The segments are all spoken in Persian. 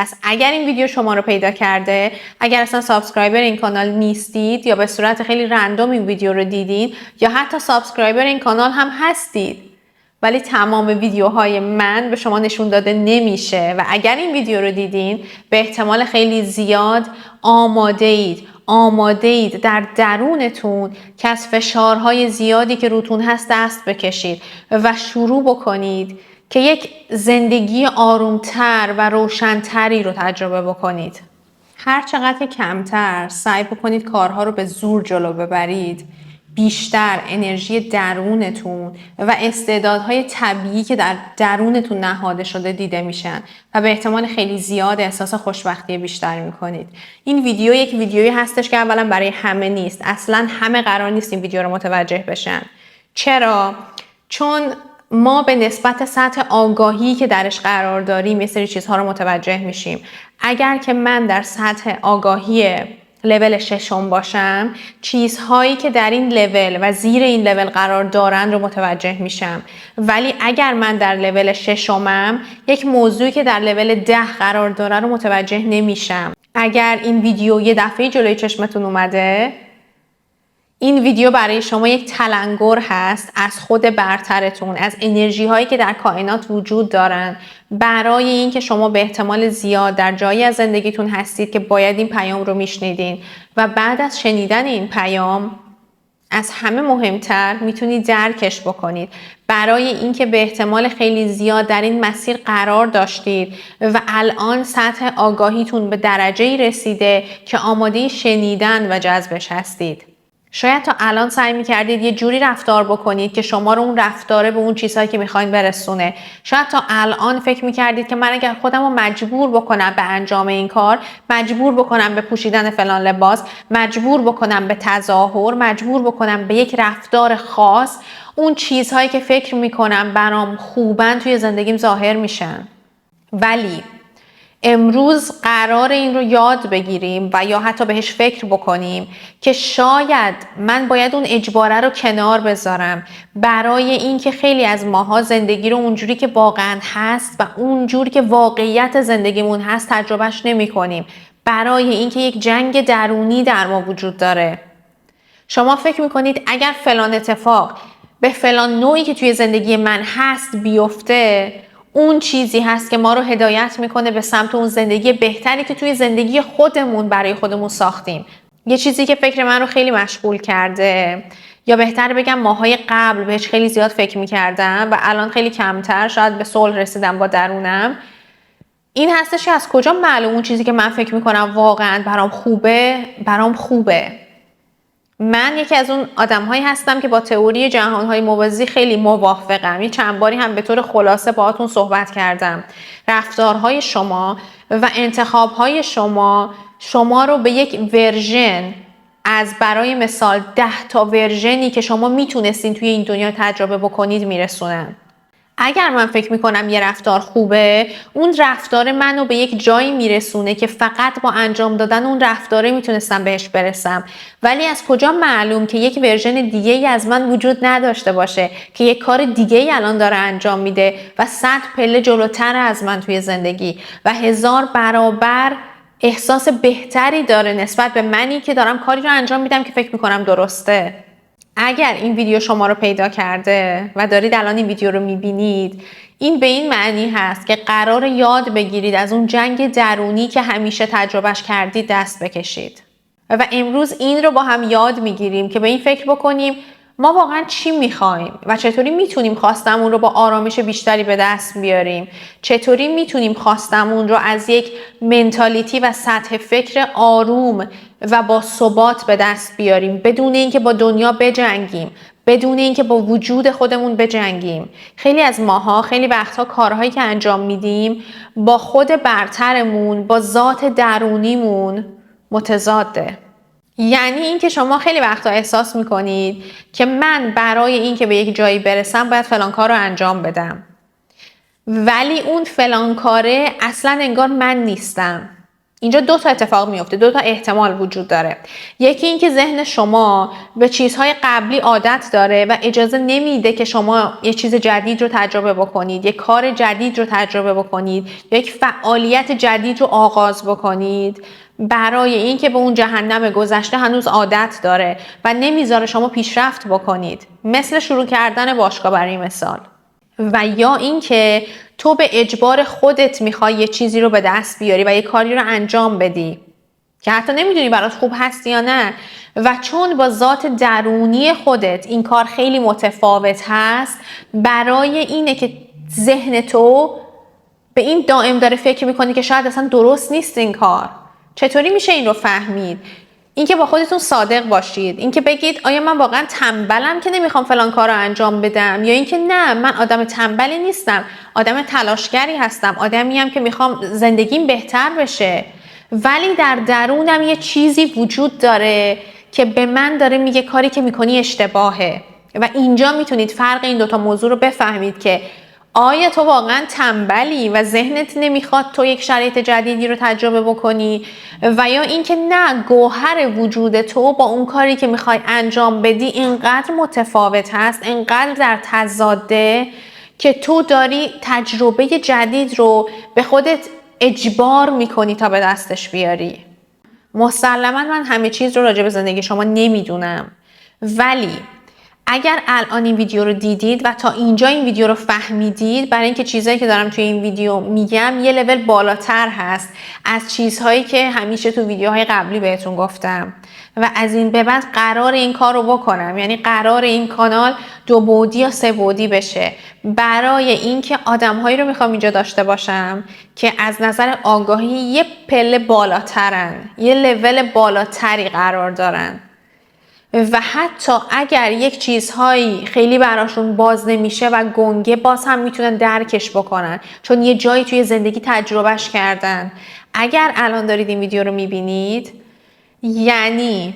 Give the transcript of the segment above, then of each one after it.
پس اگر این ویدیو شما رو پیدا کرده، اگر اصلا سابسکرایبر این کانال نیستید یا به صورت خیلی رندوم این ویدیو رو دیدین یا حتی سابسکرایبر این کانال هم هستید ولی تمام ویدیوهای من به شما نشون داده نمیشه و اگر این ویدیو رو دیدین به احتمال خیلی زیاد آماده اید در درونتون که از فشارهای زیادی که روتون هست دست بکشید و شروع بکنید که یک زندگی آرومتر و روشنتری رو تجربه بکنید. هر چقدر کمتر سعی بکنید کارها رو به زور جلو ببرید، بیشتر انرژی درونتون و استعدادهای طبیعی که در درونتون نهاده شده دیده میشن و به احتمال خیلی زیاد احساس خوشبختی بیشتری میکنید. این ویدیو یک ویدیویی هستش که اولا برای همه نیست. اصلا همه قرار نیست این ویدیو رو متوجه بشن. چرا؟ چون ما به نسبت سطح آگاهی که درش قرار داریم یه سری چیزها رو متوجه میشیم. اگر که من در سطح آگاهی لول 6 باشم، چیزهایی که در این لول و زیر این لول قرار دارن رو متوجه میشم. ولی اگر من در لول 6 یک موضوعی که در لول 10 قرار داره رو متوجه نمیشم. اگر این ویدیو یه دفعه جلوی چشمتون اومده، این ویدیو برای شما یک تلنگر هست از خود برترتون، از انرژی هایی که در کائنات وجود دارن برای اینکه شما به احتمال زیاد در جایی از زندگیتون هستید که باید این پیام رو میشنیدین و بعد از شنیدن این پیام از همه مهمتر میتونید درکش بکنید برای اینکه به احتمال خیلی زیاد در این مسیر قرار داشتید و الان سطح آگاهیتون به درجه‌ای رسیده که آماده شنیدن و جذبش هستید. شاید تا الان سعی می‌کردید یه جوری رفتار بکنید که شما رو اون رفتاره به اون چیزهایی که می‌خواید برسونه. شاید تا الان فکر می‌کردید که من اگر خودم رو مجبور بکنم به انجام این کار، مجبور بکنم به پوشیدن فلان لباس، مجبور بکنم به تظاهر، مجبور بکنم به یک رفتار خاص، اون چیزهایی که فکر می‌کنم برام خوبن توی زندگیم ظاهر میشن. ولی امروز قرار این رو یاد بگیریم و یا حتی بهش فکر بکنیم که شاید من باید اون اجباره رو کنار بذارم برای اینکه خیلی از ماها زندگی رو اونجوری که واقعا هست و اونجوری که واقعیت زندگیمون هست تجربهش نمی کنیم، برای اینکه یک جنگ درونی در ما وجود داره. شما فکر میکنید اگر فلان اتفاق به فلان نوعی که توی زندگی من هست بیفته، اون چیزی هست که ما رو هدایت میکنه به سمت اون زندگی بهتری که توی زندگی خودمون برای خودمون ساختیم. یه چیزی که فکر من رو خیلی مشغول کرده، یا بهتر بگم ماهای قبل بهش خیلی زیاد فکر میکردم و الان خیلی کمتر، شاید به صلح رسیدم با درونم، این هستش که از کجا معلوم اون چیزی که من فکر میکنم واقعا برام خوبه. من یکی از اون آدم‌هایی هستم که با تئوری جهان‌های موازی خیلی موافقم. یه چند باری هم به طور خلاصه باهاتون صحبت کردم. رفتارهای شما و انتخاب‌های شما رو به یک ورژن از برای مثال 10 تا ورژنی که شما میتونستین توی این دنیا تجربه بکنید میرسونن. اگر من فکر میکنم یه رفتار خوبه، اون رفتار منو به یک جایی میرسونه که فقط با انجام دادن اون رفتاره میتونستم بهش برسم. ولی از کجا معلوم که یک ورژن دیگه ای از من وجود نداشته باشه که یک کار دیگه ای الان داره انجام میده و 100 پله جلوتر از من توی زندگی و 1000 برابر احساس بهتری داره نسبت به منی که دارم کاری رو انجام میدم که فکر میکنم درسته. اگر این ویدیو شما رو پیدا کرده و دارید الان این ویدیو رو میبینید، این به این معنی هست که قرار یاد بگیرید از اون جنگ درونی که همیشه تجربهش کردید دست بکشید. و امروز این رو با هم یاد میگیریم که به این فکر بکنیم ما واقعا چی میخوایم و چطوری میتونیم خواستمون رو با آرامش بیشتری به دست بیاریم. چطوری میتونیم خواستمون رو از یک منتالیتی و سطح فکر آروم و با ثبات به دست بیاریم بدون اینکه با دنیا بجنگیم، بدون اینکه با وجود خودمون بجنگیم. خیلی از ماها خیلی وقتها کارهایی که انجام میدیم با خود برترمون، با ذات درونیمون متضاده. یعنی اینکه شما خیلی وقتا احساس میکنید که من برای اینکه به یک جایی برسم باید فلان کار رو انجام بدم، ولی اون فلان کاره اصلا انگار من نیستم. اینجا 2 تا اتفاق میفته، 2 تا احتمال وجود داره. یکی این که ذهن شما به چیزهای قبلی عادت داره و اجازه نمیده که شما یه چیز جدید رو تجربه بکنید، یک کار جدید رو تجربه بکنید، یک فعالیت جدید رو آغاز بکنید، برای این که به اون جهنم گذشته هنوز عادت داره و نمیذاره شما پیشرفت بکنید، مثل شروع کردن باشگاه برای مثال. و یا اینکه تو به اجبار خودت میخوای یه چیزی رو به دست بیاری و یه کاری رو انجام بدی که حتی نمیدونی برات خوب هست یا نه، و چون با ذات درونی خودت این کار خیلی متفاوت هست، برای اینه که ذهن تو به این دائم داره فکر میکنی که شاید اصلا درست نیست این کار. چطوری میشه این رو فهمید؟ اینکه با خودتون صادق باشید، اینکه بگید آیا من واقعا تنبلم که نمیخوام فلان کار رو انجام بدم، یا اینکه نه، من آدم تنبلی نیستم، آدم تلاشگری هستم، آدمیم که میخوام زندگیم بهتر بشه، ولی در درونم یه چیزی وجود داره که به من داره میگه کاری که میکنی اشتباهه. و اینجا میتونید فرق این 2 تا موضوع رو بفهمید که آیا تو واقعا تنبلی و ذهنت نمیخواد تو یک شرایط جدیدی رو تجربه بکنی، و یا اینکه نه، گوهر وجود تو با اون کاری که میخوای انجام بدی اینقدر متفاوت هست، اینقدر در تضاده که تو داری تجربه جدید رو به خودت اجبار میکنی تا به دستش بیاری. مسلماً من همه چیز رو راجع به زندگی شما نمیدونم، ولی اگر الان این ویدیو رو دیدید و تا اینجا این ویدیو رو فهمیدید، برای اینکه چیزهایی که دارم توی این ویدیو میگم یه لول بالاتر هست از چیزهایی که همیشه تو ویدیوهای قبلی بهتون گفتم، و از این به بعد قرار این کار رو بکنم، یعنی قرار این کانال 2 بعدی یا 3 بعدی بشه، برای اینکه آدمهایی رو میخوام اینجا داشته باشم که از نظر آگاهی یه پله بالاترن، یه لول بالاتری قرار دارن، و حتی اگر یک چیزهایی خیلی براشون باز نمیشه و گنگه، باز هم میتونن درکش بکنن، چون یه جایی توی زندگی تجربهش کردن. اگر الان دارید این ویدیو رو میبینید، یعنی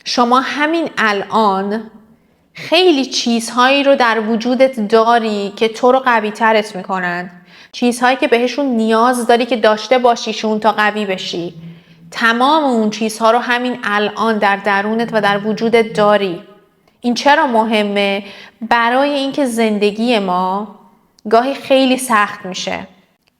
شما همین الان خیلی چیزهایی رو در وجودت داری که تو رو قوی ترت میکنن، چیزهایی که بهشون نیاز داری که داشته باشیشون تا قوی بشی. تمام اون چیزها رو همین الان در درونت و در وجودت داری. این چرا مهمه؟ برای اینکه زندگی ما گاهی خیلی سخت میشه.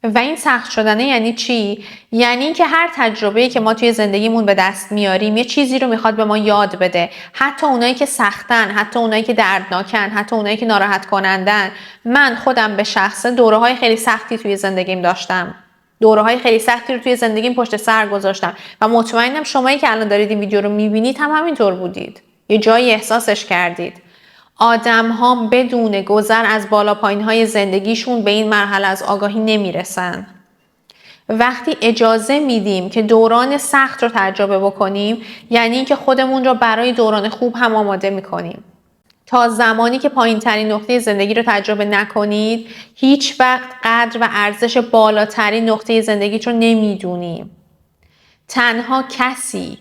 و این سخت شدنه یعنی چی؟ یعنی اینکه هر تجربه‌ای که ما توی زندگیمون به دست میاریم یه چیزی رو میخواد به ما یاد بده. حتی اونایی که سختن، حتی اونایی که دردناکن، حتی اونایی که ناراحت کنندن. من خودم به شخصه دوره‌های خیلی سختی توی زندگیم داشتم. دوره‌های خیلی سختی رو توی زندگیم پشت سر گذاشتم و مطمئنم شمایی که الان دارید این ویدیو رو میبینید هم همینطور بودید. یه جایی احساسش کردید. آدم‌ها بدون گذر از بالا پایین‌های زندگیشون به این مرحله از آگاهی نمیرسن. وقتی اجازه میدیم که دوران سخت رو تجربه بکنیم، یعنی اینکه خودمون رو برای دوران خوب هم آماده میکنیم. تا زمانی که پایین ترین نقطه زندگی رو تجربه نکنید، هیچ وقت قدر و ارزش بالاترین نقطه زندگی رو نمیدونیم. تنها کسی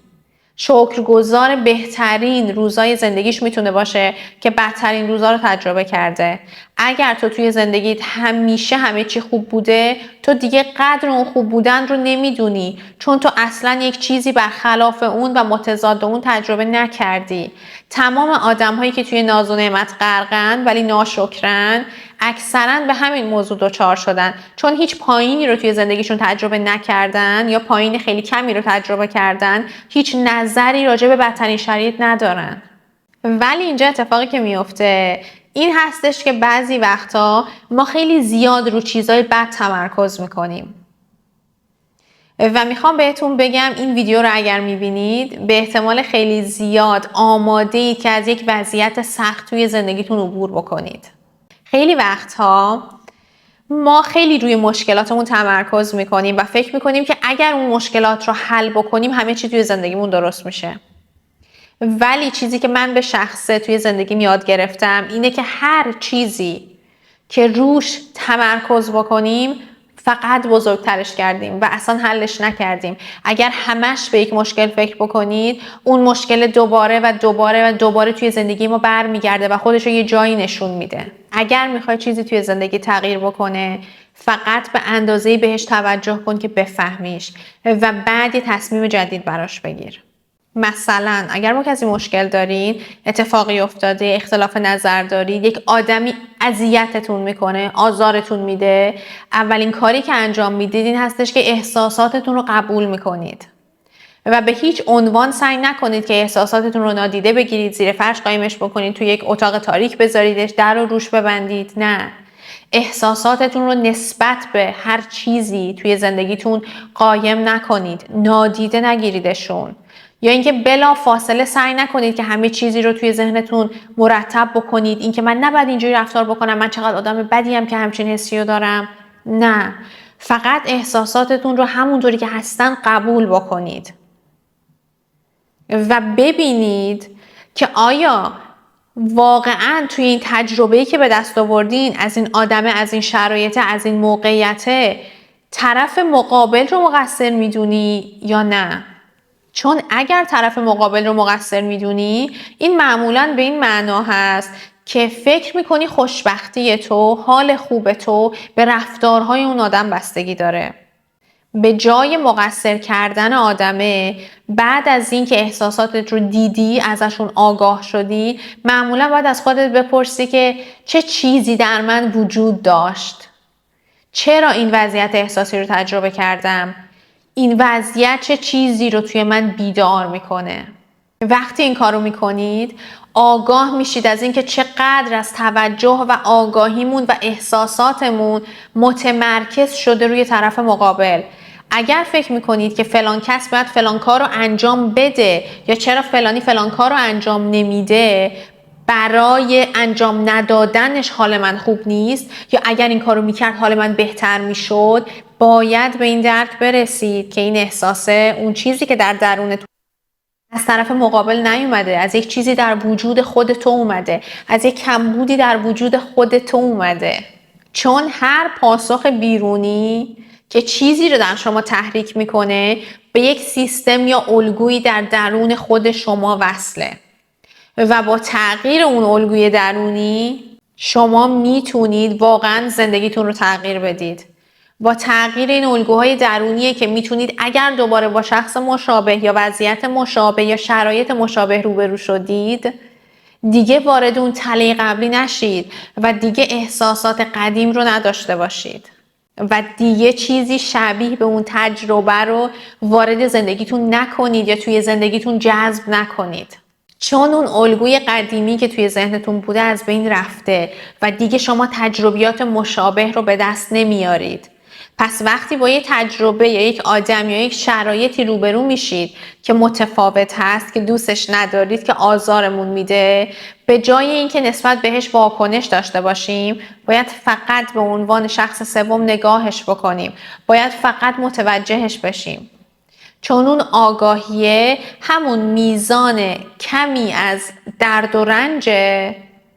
شکرگزار بهترین روزای زندگیش میتونه باشه که بدترین روزا رو تجربه کرده. اگر تو توی زندگیت همیشه همه چی خوب بوده، تو دیگه قدر اون خوب بودن رو نمیدونی، چون تو اصلا یک چیزی برخلاف اون و متضاد اون تجربه نکردی. تمام آدم هایی که توی ناز و نعمت غرقن ولی ناشکرن، اکثرا به همین موضوع دچار شدن، چون هیچ پایینی رو توی زندگیشون تجربه نکردن یا پایین خیلی کمی رو تجربه کردن، هیچ نظری راجع به بدترین شرایط ندارن. ولی اینجا اتفاقی که میفته این هستش که بعضی وقتا ما خیلی زیاد رو چیزای بد تمرکز میکنیم. و میخوام بهتون بگم این ویدیو رو اگر میبینید به احتمال خیلی زیاد آماده اید که از یک وضعیت سخت توی زندگیتون عبور بکنید. خیلی وقتها ما خیلی روی مشکلاتمون تمرکز میکنیم و فکر میکنیم که اگر اون مشکلات رو حل بکنیم همه چی توی زندگیمون درست میشه. ولی چیزی که من به شخصه توی زندگیم یاد گرفتم اینه که هر چیزی که روش تمرکز بکنیم فقط بزرگترش کردیم و اصلا حلش نکردیم. اگر همش به یک مشکل فکر بکنید، اون مشکل دوباره و دوباره و دوباره توی زندگی ما برمیگرده و خودش رو یه جایی نشون میده. اگر میخوای چیزی توی زندگی تغییر بکنه، فقط به اندازه‌ای بهش توجه کن که بفهمیش و بعد یه تصمیم جدید براش بگیر. مثلا اگر با کسی مشکل دارین، اتفاقی افتاده، اختلاف نظر دارید، یک آدمی اذیتتون میکنه، آزارتون میده، اولین کاری که انجام میدید این هستش که احساساتتون رو قبول میکنید و به هیچ عنوان سعی نکنید که احساساتتون رو نادیده بگیرید، زیر فرش قایمش بکنید، توی یک اتاق تاریک بذاریدش، در رو روش ببندید. نه، احساساتتون رو نسبت به هر چیزی توی زندگیتون قایم نکنید، نادیده نگیریدشون. یا اینکه بلا فاصله سعی نکنید که همه چیزی رو توی ذهنتون مرتب بکنید، اینکه من نباید اینجوری رفتار بکنم، من چقدر آدم بدیم که همچین حسی رو دارم. نه، فقط احساساتتون رو همونطوری که هستن قبول بکنید و ببینید که آیا واقعا توی این تجربه‌ای که به دست آوردین، از این آدمه، از این شرایطه، از این موقعیته، طرف مقابل رو مقصر میدونی یا نه؟ چون اگر طرف مقابل رو مقصر میدونی، این معمولاً به این معنا هست که فکر میکنی خوشبختی تو، حال خوب تو به رفتارهای اون آدم بستگی داره. به جای مقصر کردن آدمه، بعد از این که احساساتت رو دیدی، ازشون آگاه شدی، معمولا باید از خودت بپرسی که چه چیزی در من وجود داشت؟ چرا این وضعیت احساسی رو تجربه کردم؟ این وضعیت چه چیزی رو توی من بیدار میکنه؟ وقتی این کارو میکنید، آگاه میشید از اینکه چقدر از توجه و آگاهیمون و احساساتمون متمرکز شده روی طرف مقابل. اگر فکر میکنید که فلان کس باید فلان کار رو انجام بده یا چرا فلانی فلان کار رو انجام نمیده، برای انجام ندادنش حال من خوب نیست، یا اگر این کار رو میکرد حال من بهتر میشد، باید به این درک برسید که این احساسه اون چیزی که در درونتون از طرف مقابل نیومده، از یک چیزی در وجود خود تو اومده، از یک کمبودی در وجود خود تو اومده. چون هر پاسخ بیرونی که چیزی رو در شما تحریک میکنه، به یک سیستم یا الگویی در درون خود شما وصله و با تغییر اون الگوی درونی شما میتونید واقعا زندگیتون رو تغییر بدید. با تغییر این الگوهای درونیه که میتونید اگر دوباره با شخص مشابه یا وضعیت مشابه یا شرایط مشابه روبرو شدید، دیگه وارد اون تله قبلی نشید و دیگه احساسات قدیم رو نداشته باشید و دیگه چیزی شبیه به اون تجربه رو وارد زندگیتون نکنید یا توی زندگیتون جذب نکنید. چون اون الگوی قدیمی که توی ذهنتون بوده از بین رفته و دیگه شما تجربیات مشابه رو به دست نمیارید. پس وقتی با یه تجربه یا یک آدم یا یک شرایطی روبرو میشید که متفاوت هست، که دوستش ندارید، که آزارمون میده، به جای اینکه نسبت بهش واکنش داشته باشیم، باید فقط به عنوان شخص سوم نگاهش بکنیم. باید فقط متوجهش بشیم. چون اون آگاهیه همون میزان کمی از درد و رنج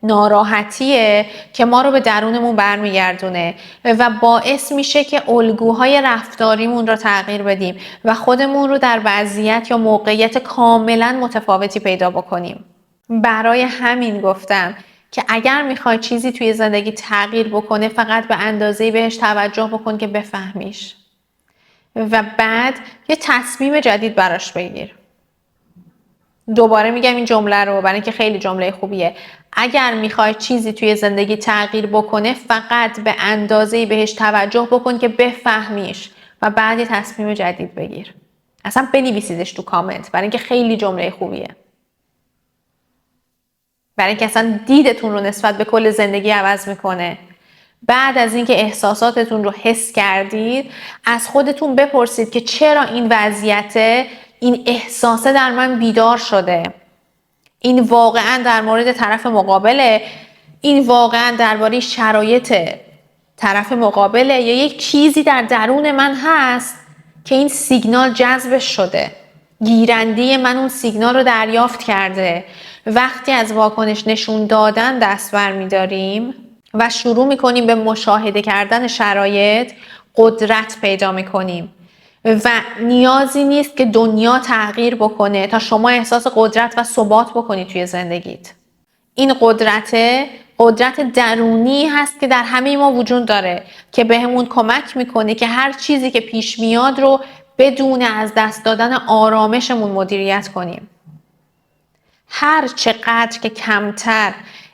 ناراحتیه که ما رو به درونمون برمیگردونه و باعث میشه که الگوهای رفتاریمون رو تغییر بدیم و خودمون رو در وضعیت یا موقعیت کاملا متفاوتی پیدا بکنیم. برای همین گفتم که اگر میخوای چیزی توی زندگی تغییر بکنه، فقط به اندازه‌ای بهش توجه بکن که بفهمیش و بعد یه تصمیم جدید براش بگیر. دوباره میگم این جمله رو برای اینکه خیلی جمله خوبیه. اگر میخوای چیزی توی زندگی تغییر بکنه، فقط به اندازه‌ای بهش توجه بکن که بفهمیش و بعد یه تصمیم جدید بگیر. اصلا بنویسیدش تو کامنت برای اینکه خیلی جمله خوبیه. برای اینکه اصلا دیدتون رو نسبت به کل زندگی عوض میکنه. بعد از اینکه احساساتتون رو حس کردید، از خودتون بپرسید که چرا این وضعیت، این احساسه در من بیدار شده. این واقعا در مورد طرف مقابله، این واقعا درباره شرایط طرف مقابله، یا یک چیزی در درون من هست که این سیگنال جذبش شده. گیرنده من اون سیگنال رو دریافت کرده. وقتی از واکنش نشون دادن دست برمی‌داریم و شروع میکنیم به مشاهده کردن شرایط، قدرت پیدا میکنیم و نیازی نیست که دنیا تغییر بکنه تا شما احساس قدرت و ثبات بکنید توی زندگیت. این قدرت درونی هست که در همه ما وجود داره که بهمون کمک میکنه که هر چیزی که پیش میاد رو بدون از دست دادن آرامشمون مدیریت کنیم. هر چقدر که کمتر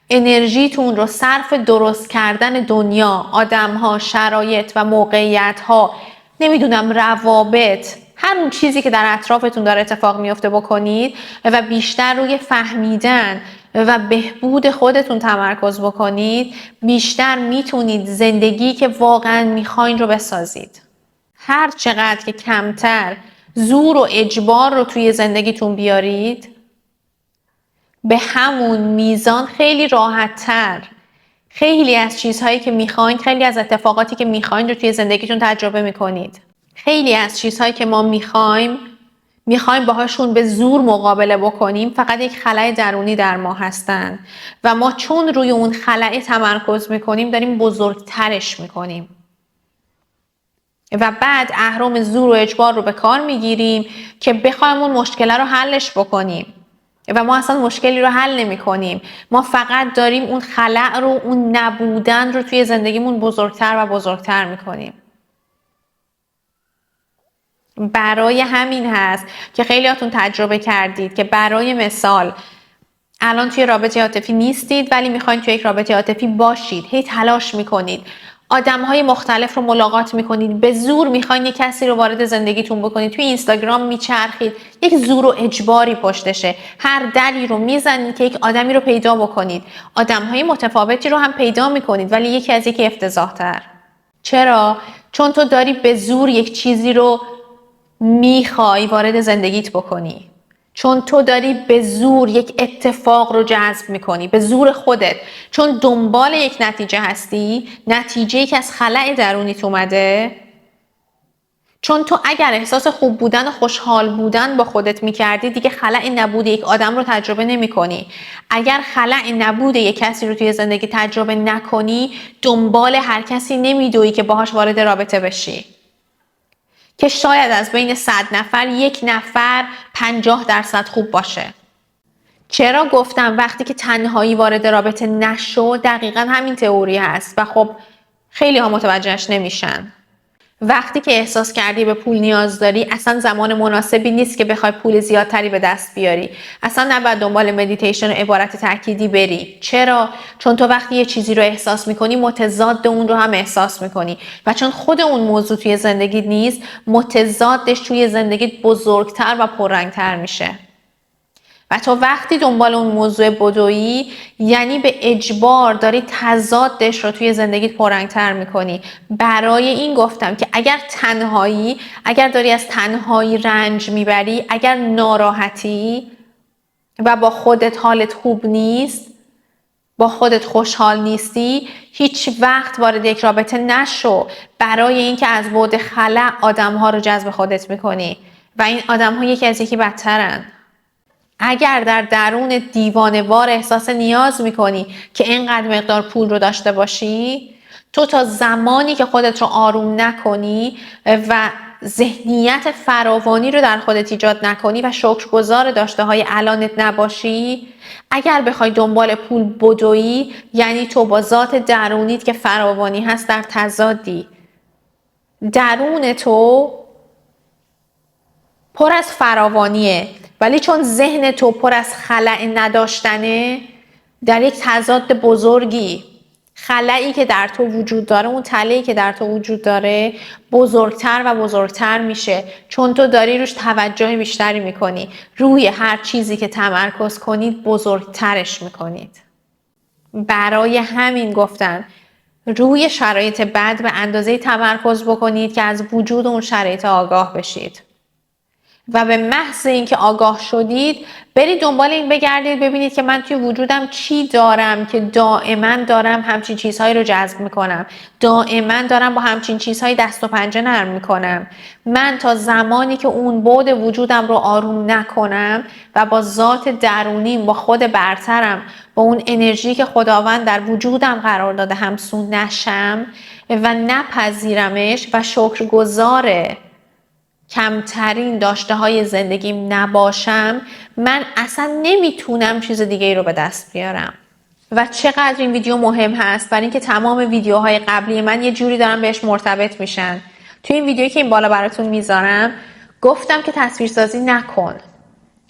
انرژیتون رو صرف درست کردن دنیا، آدم‌ها، شرایط و موقعیت‌ها، نمیدونم روابط، هر اون چیزی که در اطرافتون داره اتفاق میفته بکنید و بیشتر روی فهمیدن و بهبود خودتون تمرکز بکنید، بیشتر میتونید زندگی که واقعا میخواین رو بسازید. هر چقدر که کمتر زور و اجبار رو توی زندگیتون بیارید، به همون میزان خیلی راحت‌تر خیلی از چیزهایی که میخواین، خیلی از اتفاقاتی که میخواین رو توی زندگیتون تجربه میکنید. خیلی از چیزهایی که ما میخوایم باهاشون به زور مقابله بکنیم، فقط یک خلأ درونی در ما هستن و ما چون روی اون خلأ تمرکز میکنیم داریم بزرگترش میکنیم و بعد اهرم زور و اجبار رو به کار میگیریم که بخوایم اون مشکل رو حلش بکنیم و ما اصلا مشکلی رو حل نمی کنیم. ما فقط داریم اون خلأ رو، اون نبودن رو توی زندگیمون بزرگتر و بزرگتر می کنیم. برای همین هست که خیلیاتون تجربه کردید که برای مثال الان توی رابطه عاطفی نیستید ولی میخواین توی یک رابطه عاطفی باشید، هی تلاش میکنید، آدم‌های مختلف رو ملاقات میکنید، به زور میخواین یک کسی رو وارد زندگیتون بکنید، توی اینستاگرام میچرخید، یک زور و اجباری پشتشه، هر دری رو میزنید که یک آدمی رو پیدا بکنید، آدم‌های متفاوتی رو هم پیدا میکنید ولی یکی از یکی افتضاح‌تر. چرا؟ چون تو داری به زور یک چیزی رو میخوای وارد زندگیت بکنی، چون تو داری به زور یک اتفاق رو جذب میکنی، به زور خودت، چون دنبال یک نتیجه هستی، نتیجه‌ای که از خلأ درونیت اومده، چون تو اگر احساس خوب بودن و خوشحال بودن با خودت میکردی دیگه خلأ نبود یک آدم رو تجربه نمیکنی. اگر خلأ نبود یک کسی رو توی زندگی تجربه نکنی، دنبال هر کسی نمیدوی که باهاش وارد رابطه بشی که شاید از بین 100 نفر 1 نفر 50% خوب باشه. چرا گفتم وقتی که تنهایی وارد رابطه نشو؟ دقیقا همین تئوری هست و خب خیلی ها متوجهش نمیشن. وقتی که احساس کردی به پول نیاز داری، اصلا زمان مناسبی نیست که بخوای پول زیادتری به دست بیاری. اصلا نباید دنبال مدیتیشن و عبارت تأکیدی بری. چرا؟ چون تو وقتی یه چیزی رو احساس میکنی متضاد اون رو هم احساس میکنی و چون خود اون موضوع توی زندگیت نیست، متضادش توی زندگیت بزرگتر و پررنگتر میشه. و تو وقتی دنبال اون موضوع بدویی، یعنی به اجبار داری تضادش رو توی زندگیت پررنگتر میکنی. برای این گفتم که اگر تنهایی، اگر داری از تنهایی رنج میبری، اگر ناراحتی و با خودت حالت خوب نیست، با خودت خوشحال نیستی، هیچ وقت وارد یک رابطه نشو، برای اینکه از بعد خلأ آدم‌ها رو جذب خودت میکنی و این آدم‌ها یکی از یکی بدترن. اگر در درون دیوانه‌وار احساس نیاز میکنی که اینقدر مقدار پول رو داشته باشی، تو تا زمانی که خودت رو آروم نکنی و ذهنیت فراوانی رو در خودت ایجاد نکنی و شکرگزار داشته های الانت نباشی، اگر بخوای دنبال پول بدویی، یعنی تو با ذات درونیت که فراوانی هست در تضادی. درون تو پر از فراوانیه ولی چون ذهن تو پر از خلأ نداشتنه، در یک تضاد بزرگی، خلأی که در تو وجود داره، اون تله‌ای که در تو وجود داره بزرگتر و بزرگتر میشه، چون تو داری روش توجه بیشتری میکنی، روی هر چیزی که تمرکز کنید بزرگترش میکنید. برای همین گفتن روی شرایط بد به اندازه تمرکز بکنید که از وجود اون شرایط آگاه بشید و به محض اینکه آگاه شدید برید دنبال این بگردید ببینید که من توی وجودم چی دارم که دائما دارم همچین چیزهایی رو جذب میکنم، دائما دارم با همچین چیزهایی دست و پنجه نرم میکنم. من تا زمانی که اون بعد وجودم رو آروم نکنم و با ذات درونیم، با خود برترم، با اون انرژی که خداوند در وجودم قرار داده همسون نشم و نپذیرمش و شکرگزار کمترین داشته های زندگیم نباشم، من اصلا نمیتونم چیز دیگه ای رو به دست بیارم. و چقدر این ویدیو مهم هست برای اینکه تمام ویدیوهای قبلی من یه جوری دارن بهش مرتبط میشن. توی این ویدیویی که این بالا براتون میذارم گفتم که تصویرسازی نکن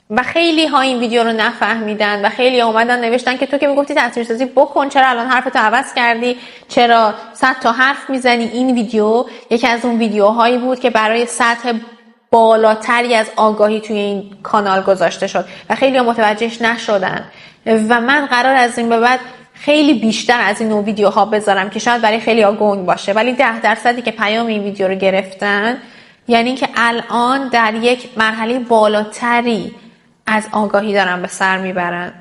و خیلی ها این ویدیو رو نفهمیدن و خیلی اومدن نوشتن که تو که میگفتی تصویرسازی بکن، چرا الان حرفتو عوض کردی، چرا 100 تا حرف میزنی. این ویدیو یکی از اون ویدیوهایی بود که برای سطح بالاتری از آگاهی توی این کانال گذاشته شد و خیلی ها متوجهش نشدن و من قرار از این به بعد خیلی بیشتر از این نوع ویدیوها بذارم که شاید برای خیلی ها گنگ باشه، ولی 10% که پیام این ویدیو رو گرفتن یعنی که الان در یک مرحله بالاتری از آگاهی دارن به سر میبرن.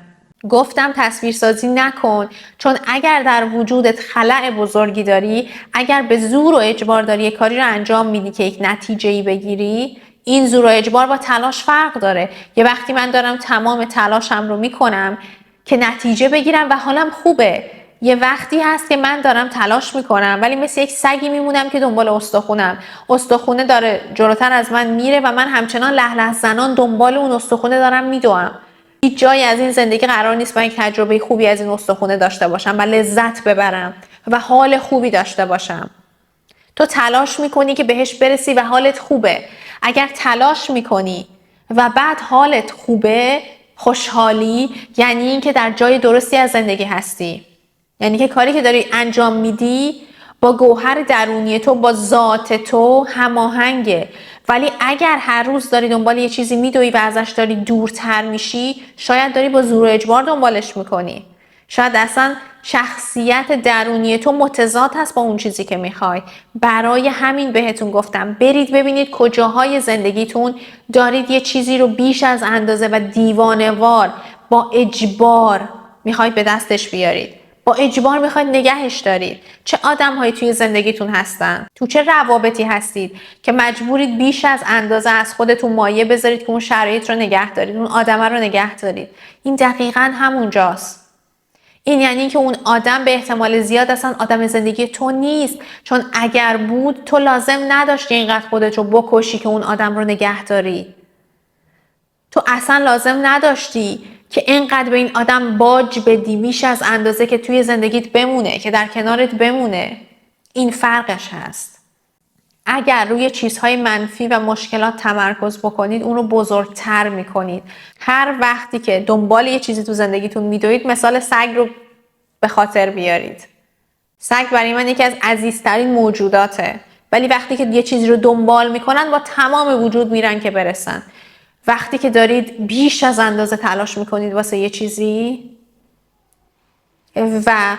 گفتم تصویرسازی نکن، چون اگر در وجودت خلأ بزرگی داری، اگر به زور و اجبار داری یک کاری رو انجام میدی که یک نتیجه‌ای بگیری، این زور و اجبار با تلاش فرق داره. یه وقتی من دارم تمام تلاشم رو میکنم که نتیجه بگیرم و حالم خوبه، یه وقتی هست که من دارم تلاش میکنم ولی مثل یک سگی میمونم که دنبال استخونه داره جلوتر از من میره و من همچنان لهله زنان دنبال اون استخونه دارم میدوام. هیچ جایی از این زندگی قرار نیست من یک تجربه خوبی از این استخونه داشته باشم و لذت ببرم و حال خوبی داشته باشم. تو تلاش میکنی که بهش برسی و حالت خوبه. اگر تلاش میکنی و بعد حالت خوبه، خوشحالی، یعنی این که در جای درستی از زندگی هستی، یعنی که کاری که داری انجام میدی با گوهر درونی تو، با ذات تو هماهنگه. ولی اگر هر روز داری دنبال یه چیزی میدوی و ازش داری دورتر میشی، شاید داری با زور و اجبار دنبالش میکنی. شاید اصلا شخصیت درونی تو متضاد هست با اون چیزی که میخوای. برای همین بهتون گفتم برید ببینید کجاهای زندگیتون دارید یه چیزی رو بیش از اندازه و دیوانه‌وار با اجبار میخواید به دستش بیارید. با اجبار میخواید نگهش دارید. چه آدم‌هایی توی زندگیتون هستن؟ تو چه روابطی هستید که مجبورید بیش از اندازه از خودتون مایه بذارید که اون شرایط رو نگه دارید، اون آدم رو نگه دارید؟ این دقیقاً همونجاست. این یعنی که اون آدم به احتمال زیاد اصلا آدم زندگی تو نیست، چون اگر بود تو لازم نداشتی اینقدر خودت رو بکشی که اون آدم رو نگه داری. تو اصلا لازم نداشتی که اینقدر به این آدم باج بدی بیش از اندازه که توی زندگیت بمونه، که در کنارت بمونه. این فرقش هست. اگر روی چیزهای منفی و مشکلات تمرکز بکنید اون رو بزرگتر میکنید. هر وقتی که دنبال یه چیزی تو زندگیتون میدوید مثال سگ رو به خاطر بیارید. سگ برای من یکی از عزیزترین موجوداته، ولی وقتی که یه چیزی رو دنبال میکنن با تمام وجود میرن که برسن. وقتی که دارید بیش از اندازه تلاش میکنید واسه یه چیزی و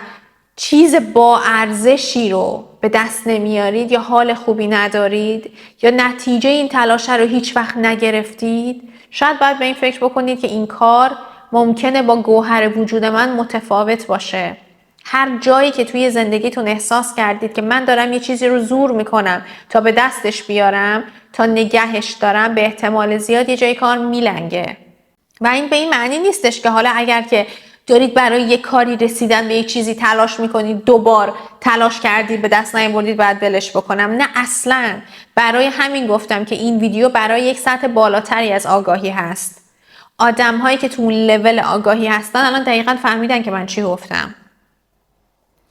چیز با ارزشی رو به دست نمیارید، یا حال خوبی ندارید، یا نتیجه این تلاش رو هیچ وقت نگرفتید، شاید باید به این فکر بکنید که این کار ممکنه با گوهر وجود من متفاوت باشه. هر جایی که توی زندگیتون احساس کردید که من دارم یه چیزی رو زور میکنم تا به دستش بیارم، تا نگهش دارم، به احتمال زیاد یه جای کار میلنگه. و این به این معنی نیستش که حالا اگر که دارید برای یک کاری رسیدن به یک چیزی تلاش میکنید، دوبار تلاش کردید به دست نیاوردید باید ولش بکنم. نه اصلا. برای همین گفتم که این ویدیو برای یک سطح بالاتری از آگاهی هست. آدم هایی که تو اون لول آگاهی هستن الان دقیقاً فهمیدن که من چی گفتم.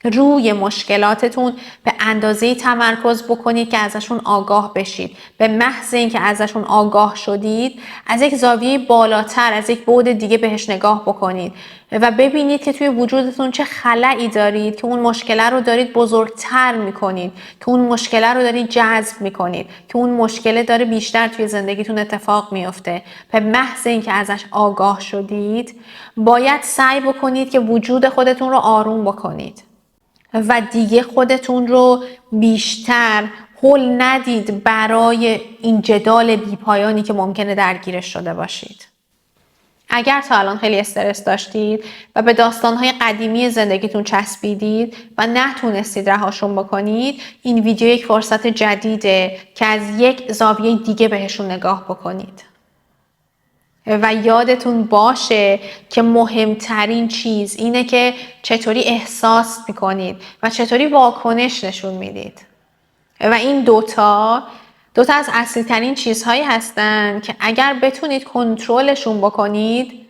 روی مشکلاتتون به اندازه‌ای تمرکز بکنید که ازشون آگاه بشید. به محض اینکه ازشون آگاه شدید، از یک زاویه بالاتر، از یک بعد دیگه بهش نگاه بکنید و ببینید که توی وجودتون چه خلایی دارید که اون مشکل رو دارید بزرگتر میکنید، که اون مشکل رو دارید جذب میکنید، که اون مشکل داره بیشتر توی زندگیتون اتفاق میفته. به محض اینکه ازش آگاه شدید، باید سعی بکنید که وجود خودتون رو آروم بکنید و دیگه خودتون رو بیشتر هول ندید برای این جدال بیپایانی که ممکنه درگیرش شده باشید. اگر تا الان خیلی استرس داشتید و به داستانهای قدیمی زندگیتون چسبیدید و نتونستید رهاشون بکنید، این ویدیو یک فرصت جدیده که از یک زاویه دیگه بهشون نگاه بکنید. و یادتون باشه که مهمترین چیز اینه که چطوری احساس میکنید و چطوری واکنش نشون میدید. و این دوتا از اصلی ترین چیزهایی هستن که اگر بتونید کنترلشون بکنید،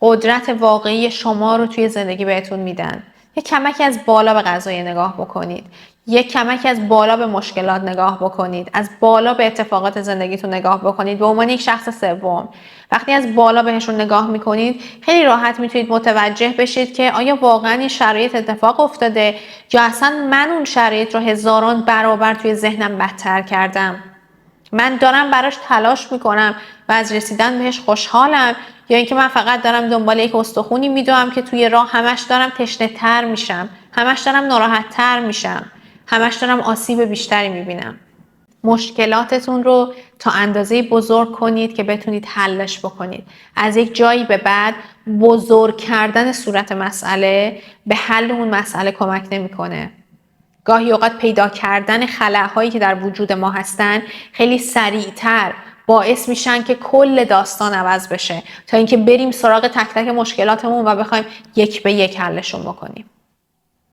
قدرت واقعی شما رو توی زندگی بهتون میدن. یک کمکی از بالا به قضیه نگاه بکنید. یک کمکی از بالا به مشکلات نگاه بکنید. از بالا به اتفاقات زندگیتون نگاه بکنید به عنوان یک شخص سوم. وقتی از بالا بهشون نگاه میکنید خیلی راحت میتونید متوجه بشید که آیا واقعا این شرایط اتفاق افتاده یا اصلا من اون شرایط رو هزاران برابر توی ذهنم بدتر کردم. من دارم براش تلاش میکنم و از رسیدن بهش خوشحالم، یا اینکه من فقط دارم دنبال یک استخونی میدوام که توی راه همش دارم تشنه تر میشم، همش دارم ناراحت تر میشم، همش دارم آسیب بیشتری میبینم. مشکلاتتون رو تا اندازه بزرگ کنید که بتونید حلش بکنید. از یک جایی به بعد بزرگ کردن صورت مسئله به حل اون مسئله کمک نمیکنه. گاهی اوقات پیدا کردن خلاهایی که در وجود ما هستن خیلی سریعتر باعث میشن که کل داستان عوض بشه تا اینکه بریم سراغ تک تک مشکلاتمون و بخوایم یک به یک حلشون بکنیم.